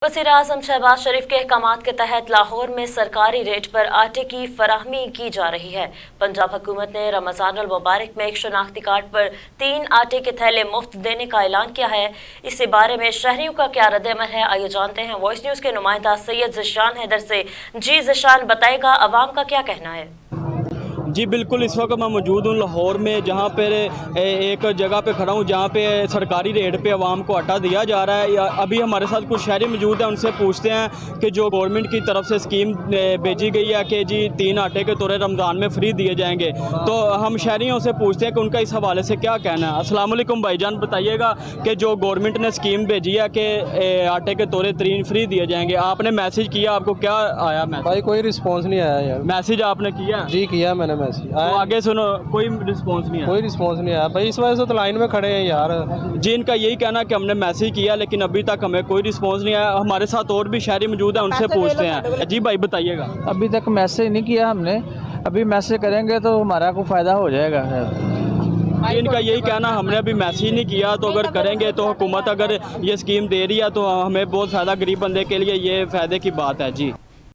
वज़ीर-ए-आज़म शहबाज शरीफ के अहकामात के तहत लाहौर में सरकारी रेट पर आटे की फराहमी की जा रही है। पंजाब हुकूमत ने रमज़ानुल मुबारक में एक शनाख्ती कार्ड पर 3 आटे के थैले मुफ्त देने का ऐलान किया है। इस बारे में शहरियों का क्या रद्द-ए-अमल है, आइए जानते हैं वॉइस न्यूज़ के नुमाइंदा सैयद ज़िशान हैदर से। जी ज़िशान, बताएगा अवाम का क्या कहना है? जी बिल्कुल, इस वक्त मैं मौजूद हूँ लाहौर में, जहाँ पर एक जगह पे खड़ा हूँ जहाँ पे सरकारी रेट पे आवाम को आटा दिया जा रहा है। अभी हमारे साथ कुछ शहरी मौजूद हैं, उनसे पूछते हैं कि जो गवर्नमेंट की तरफ से स्कीम भेजी गई है कि जी 3 आटे के तोड़े रमज़ान में फ्री दिए जाएंगे, तो हम शहरियों से पूछते हैं कि उनका इस हवाले से क्या कहना है। अस्सलाम वालेकुम भाईजान, बताइएगा कि जो गवर्नमेंट ने स्कीम भेजी है कि आटे के तोड़े 3 फ्री दिए जाएंगे, आपने मैसेज किया, आपको क्या आया मैसेज? भाई कोई रिस्पांस नहीं आया यार। मैसेज आपने किया? जी किया मैंने मैसेज। तो आगे सुनो, कोई रिस्पांस नहीं आया? कोई रिस्पांस नहीं आया भाई, इस वजह से तो लाइन में खड़े हैं यार। जी, इनका यही कहना कि हमने मैसेज किया लेकिन अभी तक हमें कोई रिस्पांस नहीं आया। हमारे साथ और भी शहरी मौजूद हैं, उनसे पूछते हैं। जी भाई बताइएगा। अभी तक मैसेज नहीं किया हमने, अभी मैसेज करेंगे तो हमारा को फ़ायदा हो जाएगा। इनका यही कहना, हमने अभी मैसेज नहीं किया, तो अगर करेंगे तो हुकूमत अगर ये स्कीम दे रही है तो हमें बहुत फ़ायदा, गरीब बंदे के लिए ये फ़ायदे की बात है। जी।